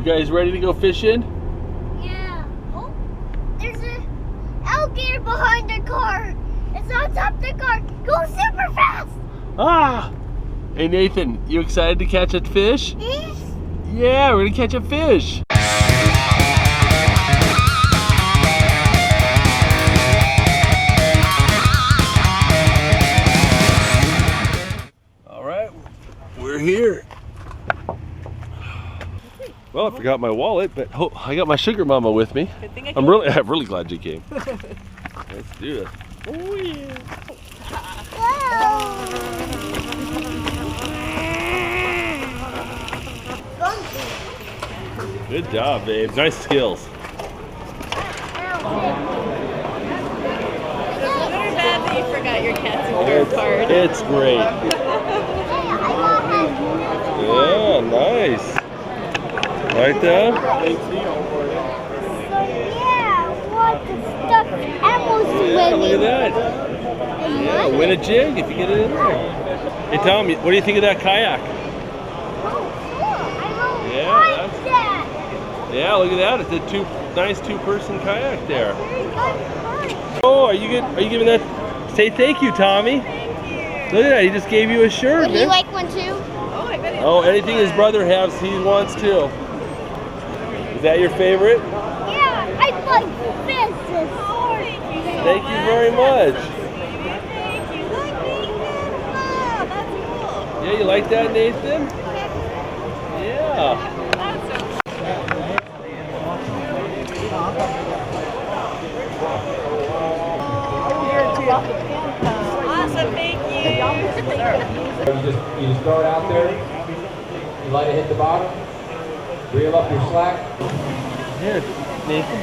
guys ready to go fishing? Yeah. Oh, there's an alligator behind the car. It's on top of the car. Go super fast. Ah! Hey Nathan, you excited to catch a fish? Yes. Yeah, we're gonna catch a fish. All right, we're here. Well, I forgot my wallet, but I got my sugar mama with me. Good thing I'm really glad you came. Let's do it. Oh yeah. Good job, babe. Nice skills. Good or bad that you forgot your cat's in card. It's great. Yeah, nice. Like that? Yeah, what the stuff animals Yeah, look at swimming. that. Yeah, win a jig if you get it in there. Hey Tom, what do you think of that kayak? Yeah, look at that. It's a nice two-person kayak there. Oh, are you giving that? Say thank you, Tommy. Thank you. Look at that. He just gave you a shirt. Would you like one too? Oh, I bet Oh, anything his brother has, he wants too. Is that your favorite? Yeah, I like fish. Thank you very much. Thank you. Look, Nathan. Wow, that's cool. Yeah, you like that, Nathan? Yeah. That's so cool. Awesome, thank you. You just throw it out there, you let it hit the bottom, reel up your slack. Here, Nathan.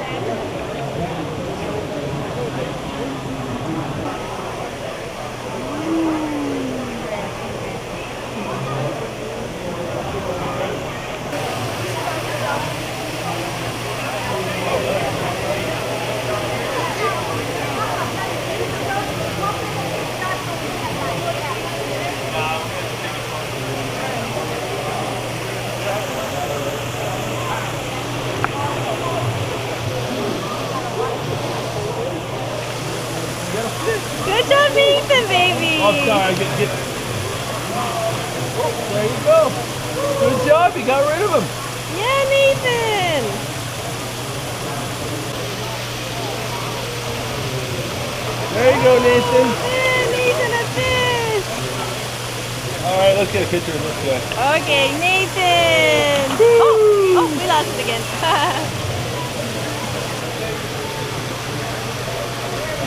Good job, Nathan, baby. Oh, sorry. There you go. Good job. You got rid of him. Yeah, Nathan. There you go, Nathan. Yeah, Nathan, a fish. All right, let's get a picture of this guy. Okay, Nathan. Oh, we lost it again.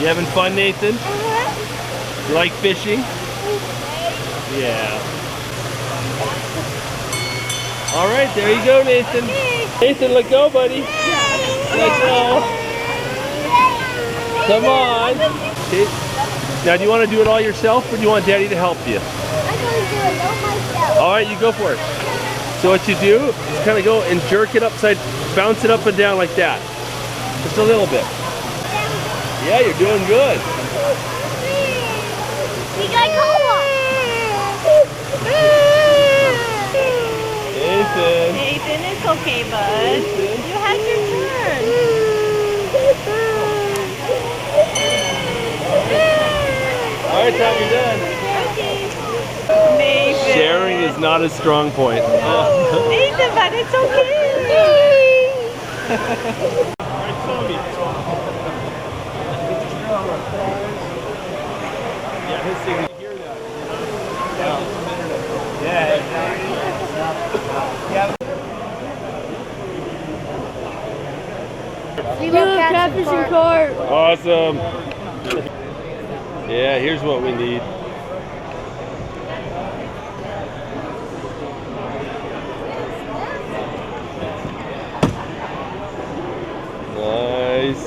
You having fun, Nathan? You like fishing? Yeah. All right, there you go, Nathan. Nathan, let go, buddy. Let go. Come on. Okay. Now, do you want to do it all yourself, or do you want Daddy to help you? I'm going to do it all myself. All right, you go for it. So what you do is kind of go and jerk it upside, bounce it up and down like that. Just a little bit. Yeah, you're doing good. We got cola. Nathan. Nathan, it's okay, bud. You had your turn. All right, Tom, you're done. Nathan. Sharing is not a strong point. Nathan, but it's okay. Yeah, his thing. You hear that? We love catfish and carp. Awesome. Yeah, here's what we need. Nice.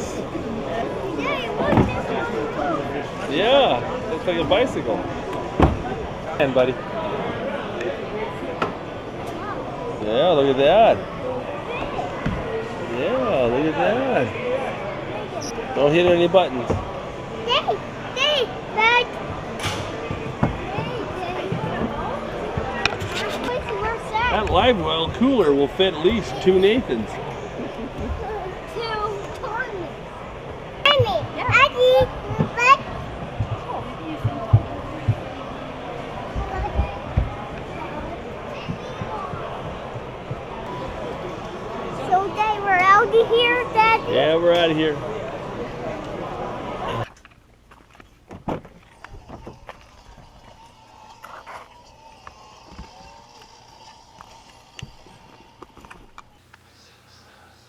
Yeah, looks like a bicycle. And buddy. Yeah, look at that. Yeah, look at that. Don't hit any buttons. That live well cooler will fit at least 2 Nathans. 2 Tommy. Aggie, but so they were out of here, Daddy? Yeah, we're out of here.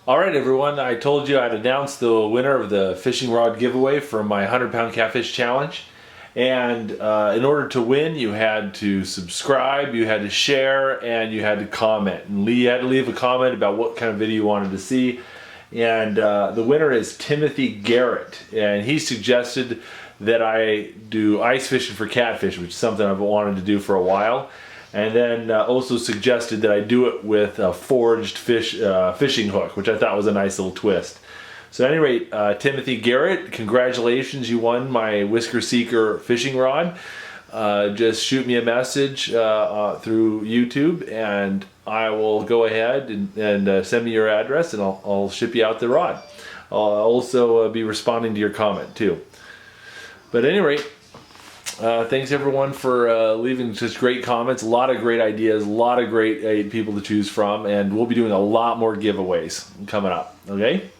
All right, everyone, I told you I'd announce the winner of the fishing rod giveaway for my 100-pound catfish challenge. And in order to win, you had to subscribe, you had to share, and you had to comment. And you had to leave a comment about what kind of video you wanted to see. And the winner is Timothy Garrett. And he suggested that I do ice fishing for catfish, which is something I've wanted to do for a while. And then also suggested that I do it with a forged fishing hook, which I thought was a nice little twist. So at any rate, Timothy Garrett, congratulations, you won my Whisker Seeker fishing rod. Just shoot me a message through YouTube, and I will go ahead and send me your address, and I'll ship you out the rod. I'll also be responding to your comment too. But at any rate, thanks everyone for leaving such great comments, a lot of great ideas, a lot of great people to choose from, and we'll be doing a lot more giveaways coming up, okay?